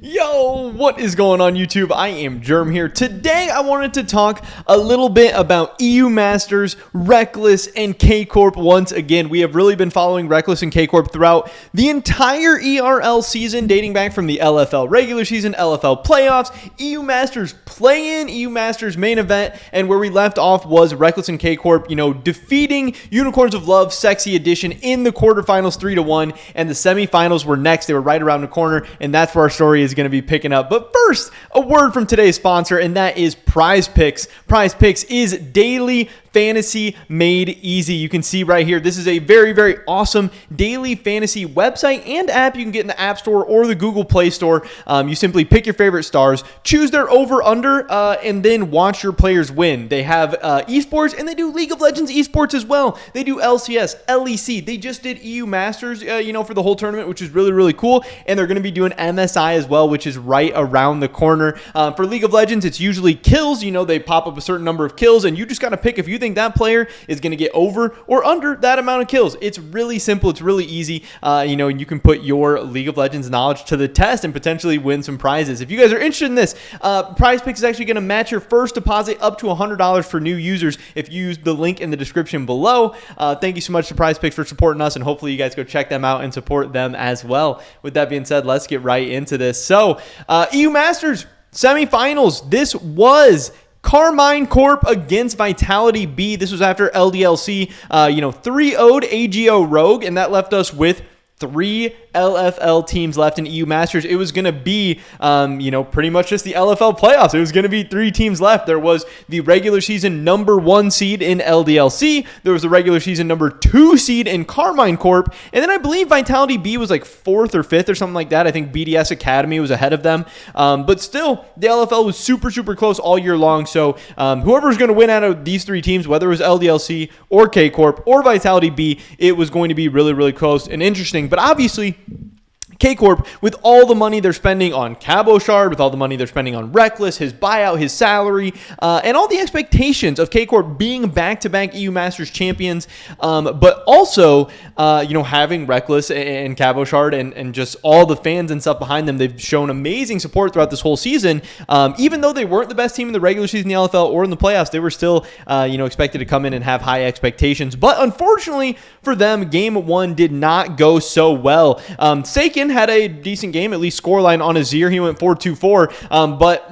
Yo, what is going on YouTube? I am Germ here. Today I wanted to talk a little bit about EU Masters, Rekkles, and K-Corp once again. We have really been following Rekkles and K-Corp throughout the entire ERL season, dating back from the LFL regular season, LFL playoffs, EU Masters play-in, EU Masters main event, and where we left off was Rekkles and K-Corp, defeating Unicorns of Love Sexy Edition in the quarterfinals 3-1, and the semifinals were next. They were right around the corner, and that's where our story is going to be picking up. But first, a word from today's sponsor, and that is Prize Picks. Prize Picks is daily fantasy made easy. You can see right here, this is a very, very awesome daily fantasy website and app you can get in the App Store or the Google Play Store. You simply pick your favorite stars, choose their over-under, and then watch your players win. They have esports, and they do League of Legends esports as well. They do LCS, LEC. They just did EU Masters, for the whole tournament, which is really, really cool. And they're going to be doing MSI as well, which is right around the corner. For League of Legends, it's usually kills. They pop up a certain number of kills, and you just got to pick if you think that player is going to get over or under that amount of kills. It's really simple. It's really easy. And you can put your League of Legends knowledge to the test and potentially win some prizes. If you guys are interested in this, Prize Picks is actually going to match your first deposit up to $100 for new users if you use the link in the description below. Thank you so much to Prize Picks for supporting us, and hopefully you guys go check them out and support them as well. With that being said, let's get right into this. So, EU Masters semifinals. This was Carmine Corp against Vitality B. This was after LDLC, 3-0'd AGO Rogue, and that left us with 3 LFL teams left in EU Masters. It was going to be, pretty much just the LFL playoffs. It was going to be 3 teams left. There was the regular season number 1 seed in LDLC. There was the regular season number 2 seed in Carmine Corp. And then I believe Vitality B was like 4th or 5th or something like that. I think BDS Academy was ahead of them. But still, the LFL was super, super close all year long. So whoever's going to win out of these 3 teams, whether it was LDLC or K-Corp or Vitality B, it was going to be really, really close and interesting. But obviously, K-Corp, with all the money they're spending on Cabochard, with all the money they're spending on Rekkles, his buyout, his salary, and all the expectations of K-Corp being back-to-back EU Masters champions, but also, having Rekkles and Cabochard and just all the fans and stuff behind them. They've shown amazing support throughout this whole season. Even though they weren't the best team in the regular season, the LFL, or in the playoffs, they were still, expected to come in and have high expectations. But unfortunately for them, Game 1 did not go so well. Seiken had a decent game, at least scoreline on Azir. He went 4-2-4, but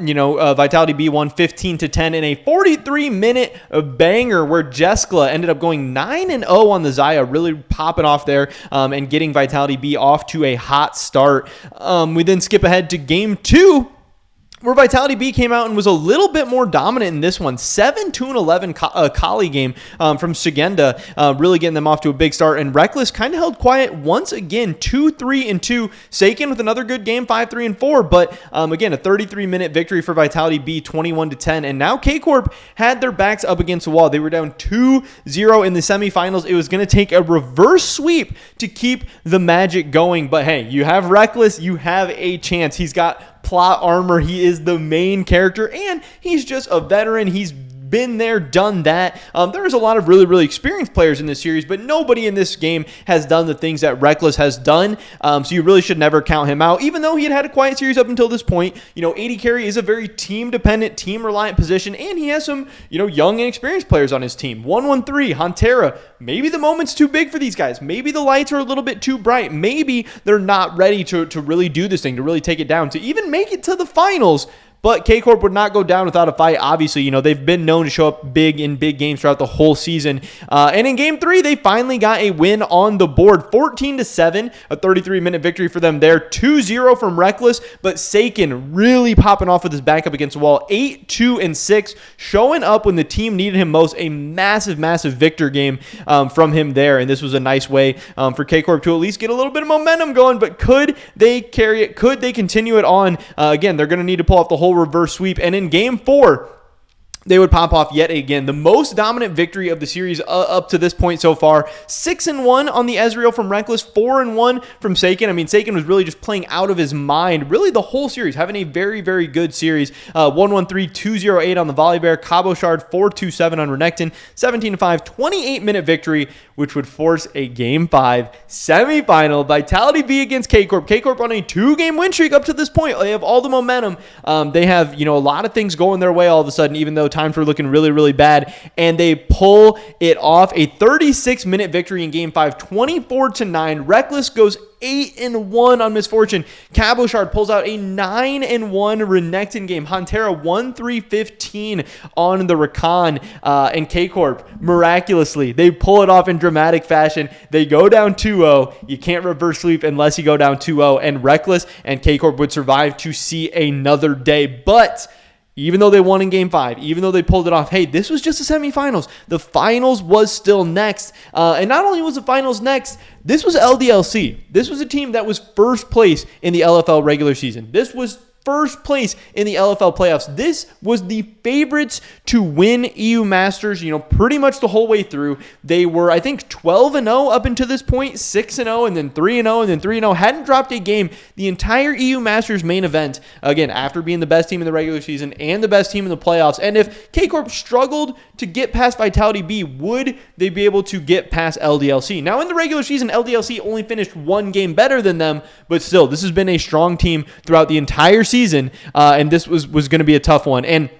Vitality B won 15-10 in a 43-minute banger where Jeskla ended up going 9-0 on the Xayah, really popping off there and getting Vitality B off to a hot start. We then skip ahead to Game 2, where Vitality B came out and was a little bit more dominant in this one. 7-2-11 Kali game from Sagenda, really getting them off to a big start. And Rekkles kind of held quiet once again, 2-3-2. Seiken with another good game, 5-3-4. But again, a 33-minute victory for Vitality B, 21-10. And now K-Corp had their backs up against the wall. They were down 2-0 in the semifinals. It was going to take a reverse sweep to keep the magic going. But hey, you have Rekkles, you have a chance. He's got plot armor. He is the main character, and he's just a veteran. He's been there, done that. There's a lot of really, really experienced players in this series, but nobody in this game has done the things that Rekkles has done. So you really should never count him out, even though he had a quiet series up until this point. AD carry is a very team-dependent, team-reliant position, and he has some, young and experienced players on his team. 113, Hantera. Maybe the moment's too big for these guys. Maybe the lights are a little bit too bright. Maybe they're not ready to really do this thing, to really take it down, to even make it to the finals. But K-Corp would not go down without a fight. Obviously, they've been known to show up big in big games throughout the whole season. And in Game 3, they finally got a win on the board. 14-7, a 33-minute victory for them there. 2-0 from Rekkles, but Seiken really popping off with his back up against the wall. 8-2-6, showing up when the team needed him most. A massive, massive victor game from him there. And this was a nice way for K-Corp to at least get a little bit of momentum going. But could they carry it? Could they continue it on? Again, they're going to need to pull off the whole reverse sweep. And in Game 4, they would pop off yet again. The most dominant victory of the series up to this point so far. 6-1 on the Ezreal from Rekkles, 4-1 from Seiken. I mean, Seiken was really just playing out of his mind, really the whole series, having a very, very good series. 1-1-3, 2-0-8 on the Volibear, Cabo Shard, 4-2-7 on Renekton, 17-5, 28-minute victory, which would force a Game 5 semifinal. Vitality B against K-Corp. K-Corp on a 2-game win streak up to this point. They have all the momentum. They have, a lot of things going their way all of a sudden, even though times were looking really, really bad, and they pull it off. A 36-minute victory in Game 5, 24-9. Rekkles goes 8-1 on Misfortune. Cabo Shard pulls out a 9-1 Renekton game. Hantera 1-3-15 on the Rakan. And K-Corp, miraculously, they pull it off in dramatic fashion. They go down 2-0. You can't reverse sweep unless you go down 2-0. And Rekkles and K-Corp would survive to see another day. But even though they won in Game 5, even though they pulled it off, hey, this was just the semifinals. The finals was still next. And not only was the finals next, this was LDLC. This was a team that was first place in the LFL regular season. This was first place in the LFL playoffs. This was the favorites to win EU Masters, pretty much the whole way through. They were, I think, 12-0 up until this point, 6-0, and then 3-0, and then 3-0. Hadn't dropped a game the entire EU Masters main event, again, after being the best team in the regular season and the best team in the playoffs. And if K-Corp struggled to get past Vitality B, would they be able to get past LDLC? Now, in the regular season, LDLC only finished one game better than them, but still, this has been a strong team throughout the entire season, and this was going to be a tough one. And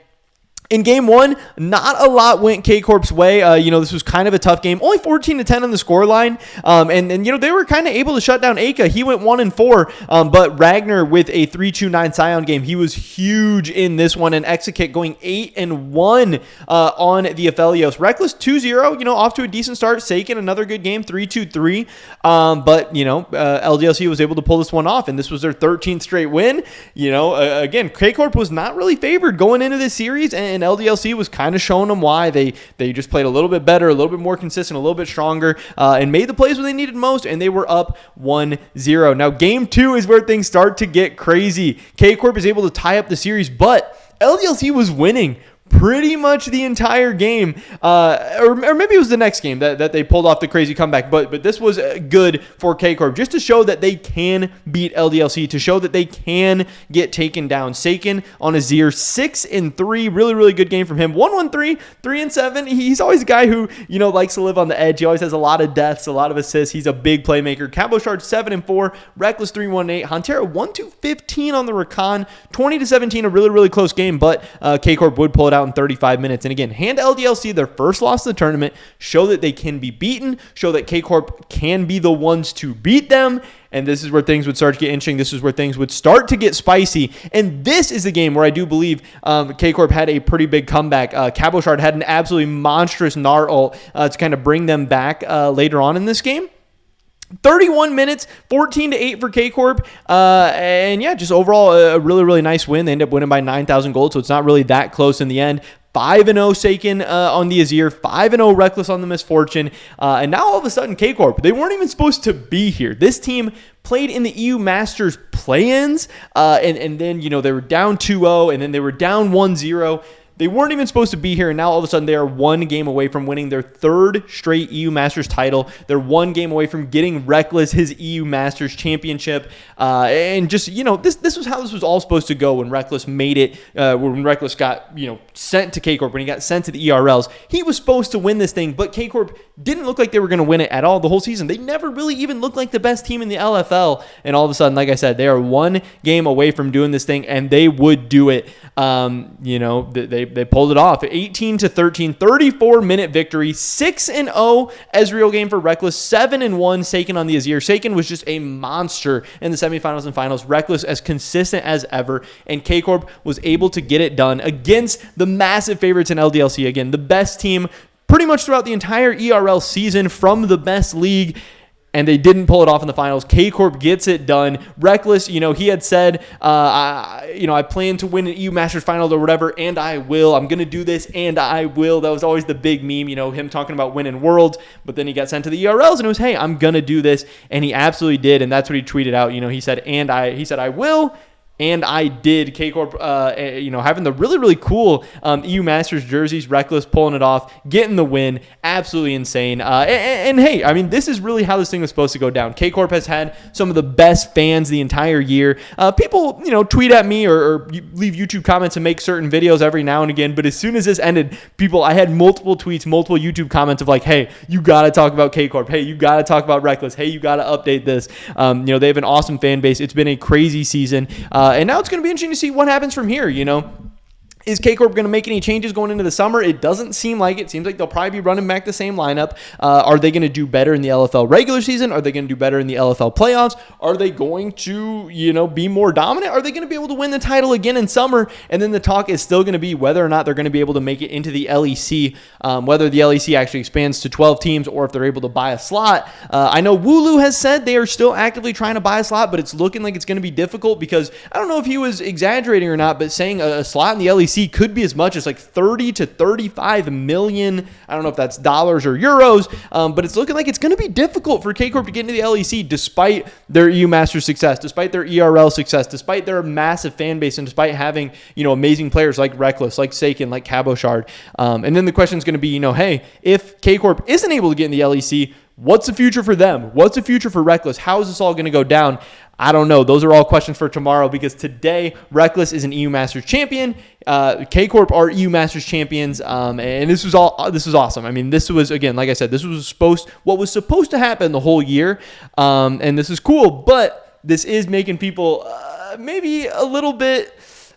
in Game 1, not a lot went K-Corp's way. This was kind of a tough game. Only 14-10 on the scoreline. And they were kind of able to shut down Aka. He went 1-4. But Ragnar with a 3-2-9 Scion game, he was huge in this one. And Exekit going 8-1 on the Aphelios. Rekkles 2-0, off to a decent start. Seiken, another good game, 3-2-3. But LDLC was able to pull this one off. And this was their 13th straight win. Again, K-Corp was not really favored going into this series. And LDLC was kind of showing them why. They just played a little bit better, a little bit more consistent, a little bit stronger, and made the plays when they needed most, and they were up 1-0. Now, Game 2 is where things start to get crazy. K-Corp is able to tie up the series, but LDLC was winning pretty much the entire game, or maybe it was the next game that they pulled off the crazy comeback, but this was good for K-Corp, just to show that they can beat LDLC, to show that they can get taken down. Seiken on Azir, 6-3, really, really good game from him. 1-1-3, 3-7, he's always a guy who, likes to live on the edge. He always has a lot of deaths, a lot of assists. He's a big playmaker. Cabo Shard, 7-4, Rekkles, 3-1-8, Hantera, 1-2-15 on the Rakan, 20-17, a really, really close game, but K-Corp would pull it out in 35 minutes. And again, hand LDLC their first loss of the tournament, show that they can be beaten, show that K-Corp can be the ones to beat them. And this is where things would start to get interesting. This is where things would start to get spicy. And this is the game where I do believe K-Corp had a pretty big comeback. Cabo Shard had an absolutely monstrous Gnar ult to kind of bring them back later on in this game. 31 minutes, 14-8 for K-Corp. And yeah, just overall a really, really nice win. They end up winning by 9,000 gold, so it's not really that close in the end. 5-0 Seiken on the Azir, 5-0 Rekkles on the Misfortune. And now all of a sudden, K-Corp, they weren't even supposed to be here. This team played in the EU Masters play-ins, and then, they were down 2-0, and then they were down 1-0. They weren't even supposed to be here, and now all of a sudden they are one game away from winning their third straight EU Masters title. They're one game away from getting Rekkles his EU Masters championship. And just, this was how this was all supposed to go when Rekkles made it, when Rekkles got, sent to K-Corp, when he got sent to the ERLs. He was supposed to win this thing, but K-Corp didn't look like they were going to win it at all the whole season. They never really even looked like the best team in the LFL, and all of a sudden, like I said, they are one game away from doing this thing, and they would do it. They pulled it off. 18-13, 34-minute victory, 6-0 Ezreal game for Rekkles, 7-1 Seiken on the Azir. Seiken was just a monster in the semifinals and finals. Rekkles as consistent as ever, and K-Corp was able to get it done against the massive favorites in LDLC. Again, the best team pretty much throughout the entire ERL season from the best league. And they didn't pull it off in the finals. K-Corp gets it done. Rekkles, he had said, I plan to win an EU Masters final or whatever, and I will. I'm going to do this, and I will. That was always the big meme, him talking about winning worlds. But then he got sent to the ERLs, and it was, hey, I'm going to do this. And he absolutely did, and that's what he tweeted out. He said, I will. and I did. K-Corp, having the really, really cool EU Masters jerseys, Rekkles pulling it off, getting the win, absolutely insane. And hey, I mean, this is really how this thing was supposed to go down. K-Corp has had some of the best fans the entire year. People, tweet at me or leave YouTube comments and make certain videos every now and again, but as soon as this ended, I had multiple tweets, multiple YouTube comments of like, hey, you got to talk about K-Corp. Hey, you got to talk about Rekkles. Hey, you got to update this. They have an awesome fan base. It's been a crazy season. And now it's going to be interesting to see what happens from here, Is K-Corp going to make any changes going into the summer? It doesn't seem like it. It seems like they'll probably be running back the same lineup. Are they going to do better in the LFL regular season? Are they going to do better in the LFL playoffs? Are they going to, be more dominant? Are they going to be able to win the title again in summer? And then the talk is still going to be whether or not they're going to be able to make it into the LEC, whether the LEC actually expands to 12 teams or if they're able to buy a slot. I know Wooloo has said they are still actively trying to buy a slot, but it's looking like it's going to be difficult because I don't know if he was exaggerating or not, but saying a slot in the LEC could be as much as like 30 to 35 million. I don't know if that's dollars or euros, but it's looking like it's going to be difficult for K-Corp to get into the LEC despite their EU Masters success, despite their ERL success, despite their massive fan base, and despite having, amazing players like Rekkles, like Sakin, like Cabochard. And then the question is going to be, hey, if K-Corp isn't able to get in the LEC, what's the future for them? What's the future for Rekkles? How is this all going to go down? I don't know. Those are all questions for tomorrow because today Rekkles is an EU Masters champion. K-Corp are EU Masters champions, and this was awesome. I mean, this was, again, like I said, what was supposed to happen the whole year, and this is cool. But this is making people maybe a little bit.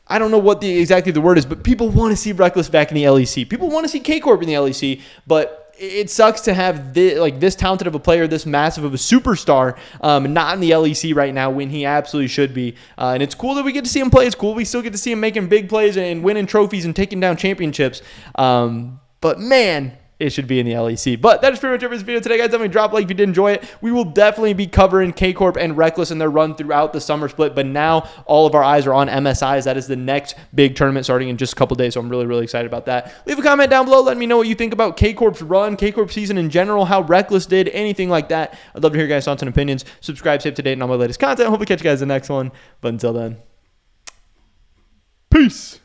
I don't know what exactly the word is, but people want to see Rekkles back in the LEC. People want to see K-Corp in the LEC, but it sucks to have this talented of a player, this massive of a superstar, not in the LEC right now when he absolutely should be. And it's cool that we get to see him play. It's cool we still get to see him making big plays and winning trophies and taking down championships. But man, it should be in the LEC. But that is pretty much it for this video today, guys. Definitely drop a like if you did enjoy it. We will definitely be covering K-Corp and Rekkles in their run throughout the summer split. But now all of our eyes are on MSIs. That is the next big tournament starting in just a couple days. So I'm really, really excited about that. Leave a comment down below. Let me know what you think about K-Corp's run, K-Corp season in general, how Rekkles did, anything like that. I'd love to hear your guys' thoughts and opinions. Subscribe, stay up to date on all my latest content. Hopefully catch you guys in the next one. But until then, peace.